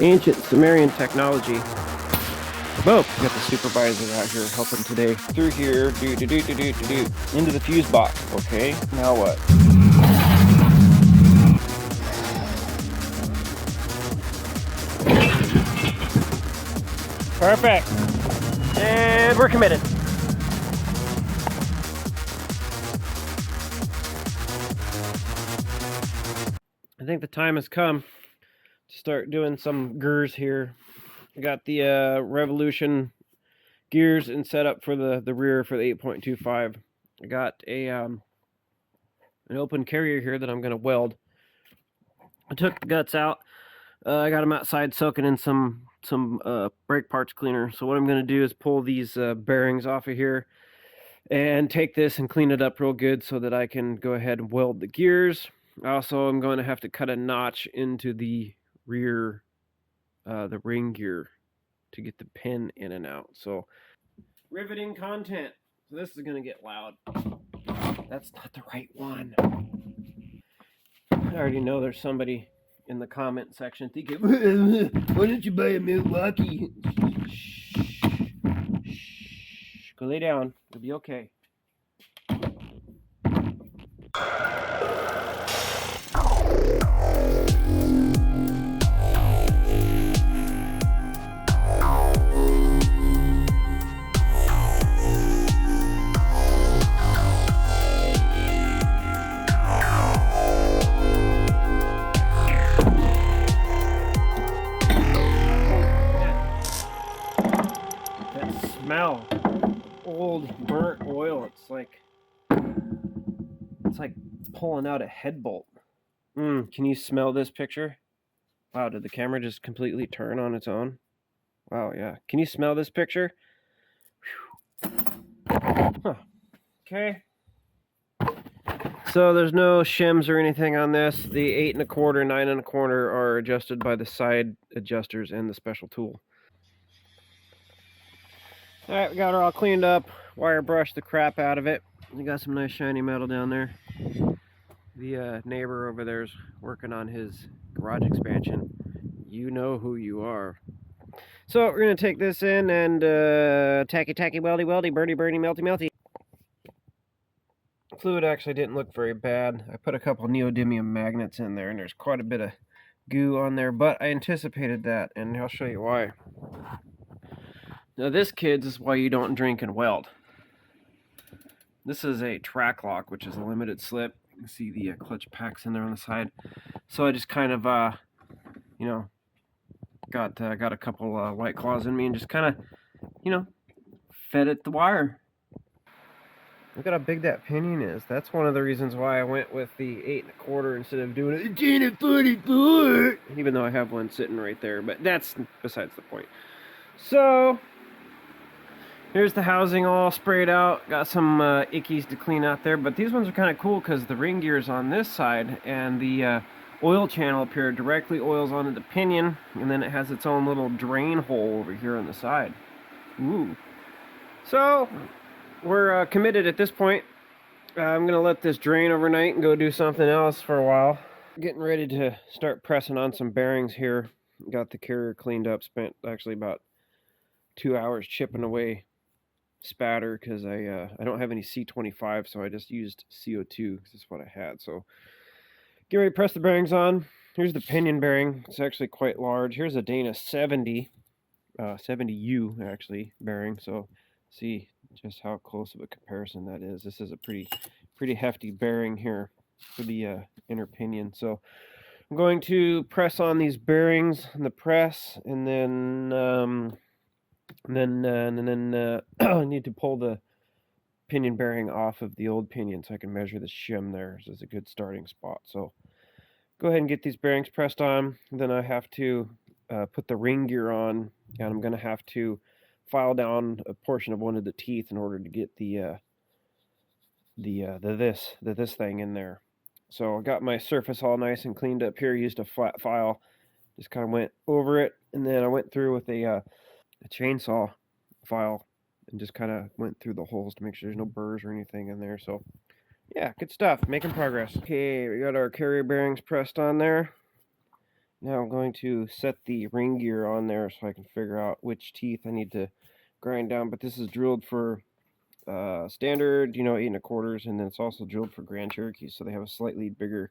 Ancient Sumerian technology. Whoa, we got the supervisor out here helping today. Through here, into the fuse box. Okay, now what? Perfect. And we're committed. I think the time has come to start doing some gears here. I got the Revolution gears and set up for the rear for the 8.25. I got a an open carrier here that I'm going to weld. I took the guts out. I got them outside soaking in some brake parts cleaner. So what I'm going to do is pull these bearings off of here and take this and clean it up real good so that I can go ahead and weld the gears. Also, I'm going to have to cut a notch into the rear, the ring gear to get the pin in and out. So, riveting content. So this is going to get loud. That's not the right one. I already know there's somebody in the comment section thinking, why don't you buy a Milwaukee? Shh. Shh. Go lay down. It'll be okay. Smell old burnt oil. It's like pulling out a head bolt. Can you smell this picture? Wow, did the camera just completely turn on its own? Wow, yeah. Can you smell this picture? Huh. Okay. So there's no shims or anything on this. The 8 1/4, 9 1/4 are adjusted by the side adjusters and the special tool. Alright, we got her all cleaned up. Wire brushed the crap out of it. We got some nice shiny metal down there. The neighbor over there is working on his garage expansion. You know who you are. So we're going to take this in and tacky weldy, burny melty. Fluid actually didn't look very bad. I put a couple neodymium magnets in there and there's quite a bit of goo on there, but I anticipated that and I'll show you why. Now this, kids, is why you don't drink and weld. This is a track lock, which is a limited slip. You can see the clutch packs in there on the side. So I just kind of, you know, got a couple White Claws in me and just kind of, you know, fed it the wire. Look at how big that pinion is. That's one of the reasons why I went with the 8 1/4 instead of doing it 10 44. Even though I have one sitting right there, but that's besides the point. So here's the housing all sprayed out. Got some ickies to clean out there, but these ones are kind of cool because the ring gear is on this side and the oil channel up here directly oils onto the pinion, and then it has its own little drain hole over here on the side. Ooh. So we're committed at this point. I'm going to let this drain overnight and go do something else for a while. Getting ready to start pressing on some bearings here. Got the carrier cleaned up, spent actually about 2 hours chipping away spatter because I don't have any C25, so I just used CO2 because that's what I had. So get ready to press the bearings on. Here's the pinion bearing. It's actually quite large. Here's a Dana 70, 70U actually bearing. So see just how close of a comparison that is. This is a pretty hefty bearing here for the inner pinion. So I'm going to press on these bearings in the press, and then I need to pull the pinion bearing off of the old pinion so I can measure the shim there. This is a good starting spot. So go ahead and get these bearings pressed on. Then I have to put the ring gear on, and I'm going to have to file down a portion of one of the teeth in order to get this thing in there. So I got my surface all nice and cleaned up here. Used a flat file, just kind of went over it, and then I went through with a chainsaw file and just kind of went through the holes to make sure there's no burrs or anything in there. So yeah, good stuff, making progress. Okay, we got our carrier bearings pressed on there. Now I'm going to set the ring gear on there so I can figure out which teeth I need to grind down. But this is drilled for standard, 8 1/4, and then it's also drilled for Grand Cherokee, so they have a slightly bigger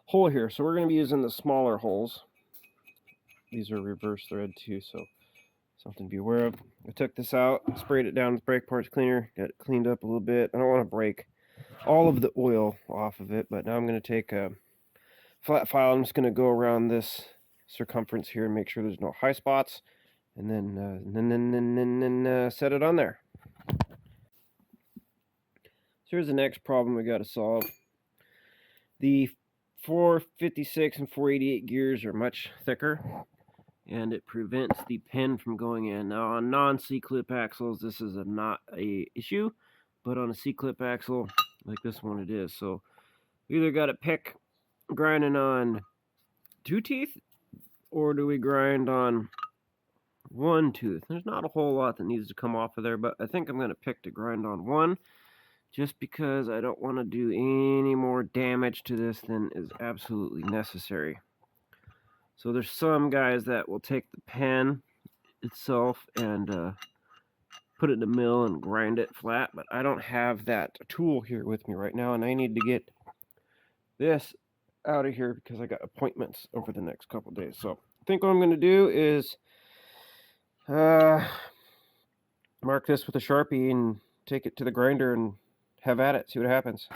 hole here. So we're going to be using the smaller holes. These are reverse thread too, so something to be aware of. I took this out, sprayed it down with brake parts cleaner, got it cleaned up a little bit. I don't want to break all of the oil off of it, but now I'm going to take a flat file. I'm just going to go around this circumference here and make sure there's no high spots, and then set it on there. So here's the next problem we got to solve. The 456 and 488 gears are much thicker, and it prevents the pin from going in. Now on non-C-clip axles, this is not a issue, but on a C-clip axle like this one it is. So we either got to pick grinding on 2 teeth, or do we grind on 1 tooth? There's not a whole lot that needs to come off of there, but I think I'm going to pick to grind on 1, just because I don't want to do any more damage to this than is absolutely necessary. So there's some guys that will take the pen itself and put it in the mill and grind it flat, but I don't have that tool here with me right now, and I need to get this out of here because I got appointments over the next couple days. So I think what I'm going to do is mark this with a Sharpie and take it to the grinder and have at it, see what happens.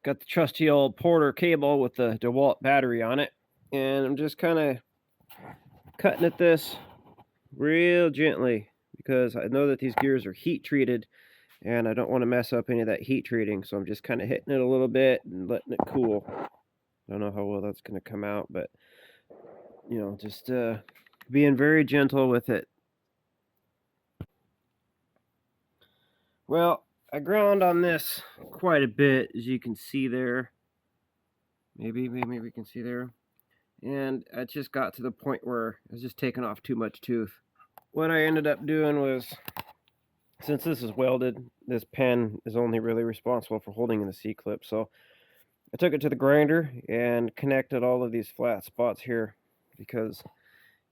Got the trusty old Porter cable with the DeWalt battery on it, and I'm just kind of cutting at this real gently because I know that these gears are heat treated and I don't want to mess up any of that heat treating, so I'm just kind of hitting it a little bit and letting it cool. I don't know how well that's going to come out, but just being very gentle with it. Well, I ground on this quite a bit, as you can see there. Maybe we can see there. And I just got to the point where I was just taking off too much tooth. What I ended up doing was, since this is welded, this pen is only really responsible for holding in the C-clip. So I took it to the grinder and connected all of these flat spots here, because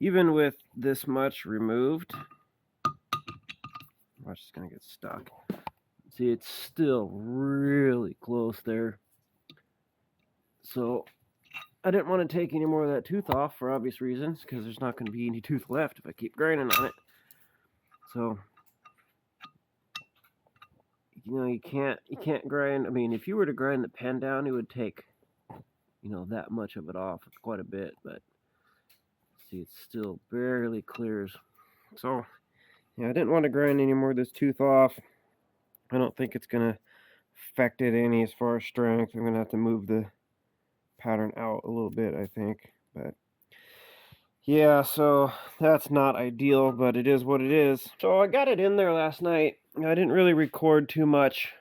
even with this much removed, watch, it's gonna get stuck. See, it's still really close there. So I didn't want to take any more of that tooth off for obvious reasons, because there's not going to be any tooth left if I keep grinding on it. So you can't grind. I mean, if you were to grind the pen down, it would take that much of it off, quite a bit. But see, it still barely clears. So I didn't want to grind any more of this tooth off. I don't think it's going to affect it any as far as strength. I'm going to have to move the pattern out a little bit, I think. But yeah, so that's not ideal, but it is what it is. So I got it in there last night. I didn't really record too much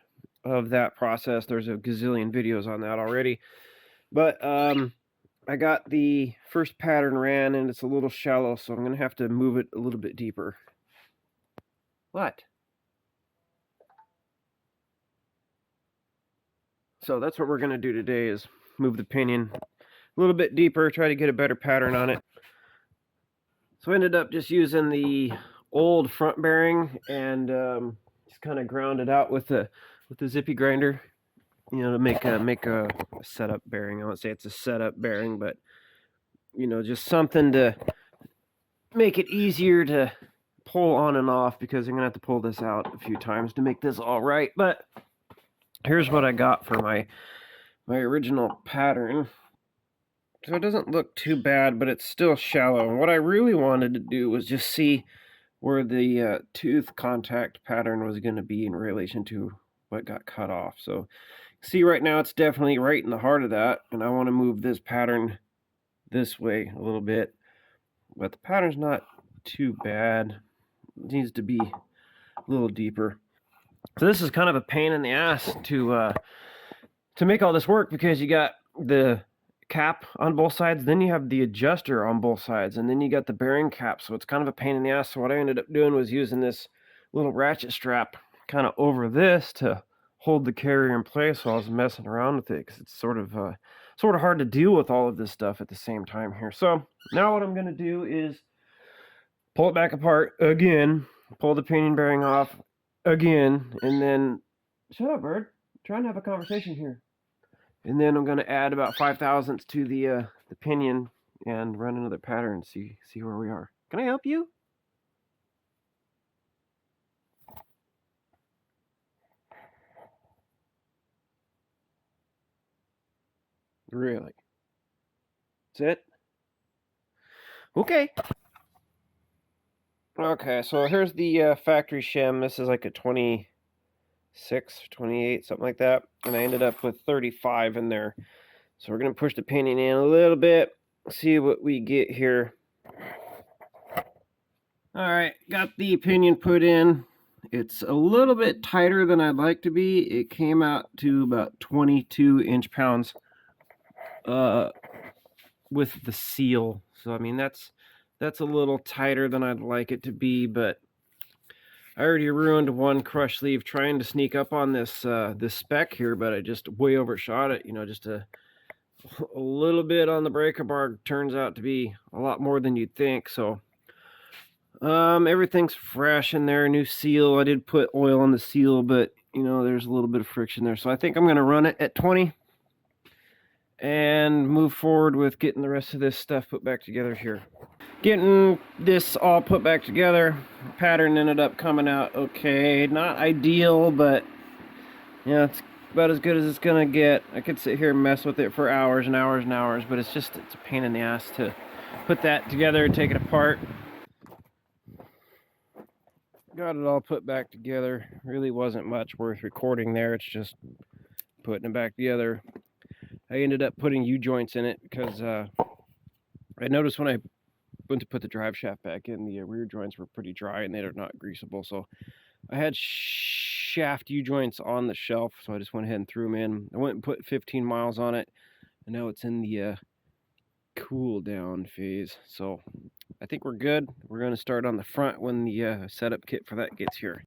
of that process. There's a gazillion videos on that already. But I got the first pattern ran, and it's a little shallow, so I'm going to have to move it a little bit deeper. What? So that's what we're going to do today, is move the pinion a little bit deeper, try to get a better pattern on it. So I ended up just using the old front bearing and just kind of ground it out with the zippy grinder, to make a setup bearing. I won't say it's a setup bearing, but just something to make it easier to pull on and off, because I'm gonna have to pull this out a few times to make this all right. But here's what I got for my original pattern. So it doesn't look too bad, but it's still shallow. And what I really wanted to do was just see where the tooth contact pattern was going to be in relation to what got cut off. So see, right now it's definitely right in the heart of that, and I want to move this pattern this way a little bit, but the pattern's not too bad. It needs to be a little deeper. So this is kind of a pain in the ass to make all this work, because you got the cap on both sides, then you have the adjuster on both sides, and then you got the bearing cap, so it's kind of a pain in the ass. So what I ended up doing was using this little ratchet strap kind of over this to hold the carrier in place while I was messing around with it, because it's sort of sort of hard to deal with all of this stuff at the same time here. So now what I'm going to do is pull it back apart again, pull the pinion bearing off again, and then shut up, bird. I'm trying to have a conversation here. And then I'm going to add about 5 thousandths to the pinion and run another pattern. See where we are. Can I help you? Really? That's it? Okay. Okay, so here's the factory shim. This is like a 26, 28, something like that. And I ended up with 35 in there. So we're going to push the pinion in a little bit, see what we get here. All right, got the pinion put in. It's a little bit tighter than I'd like to be. It came out to about 22 inch-pounds with the seal. So, I mean, that's a little tighter than I'd like it to be, but I already ruined one crush sleeve trying to sneak up on this this spec here, but I just way overshot it. You know, just a little bit on the breaker bar turns out to be a lot more than you'd think. So everything's fresh in there, new seal. I did put oil on the seal, but you know, there's a little bit of friction there. So I think I'm going to run it at 20 and move forward with getting the rest of this stuff put back together here. Getting this all put back together, the pattern ended up coming out okay. Not ideal, but yeah, it's about as good as it's gonna get. I could sit here and mess with it for hours and hours and hours, but it's a pain in the ass to put that together and take it apart. Got it all put back together. Really wasn't much worth recording there. It's just putting it back together. I ended up putting U-joints in it because I noticed when I went to put the drive shaft back in, the rear joints were pretty dry and they're not greasable. So I had shaft U-joints on the shelf, so I just went ahead and threw them in. I went and put 15 miles on it, and now it's in the cool down phase. So I think we're good. We're going to start on the front when the setup kit for that gets here.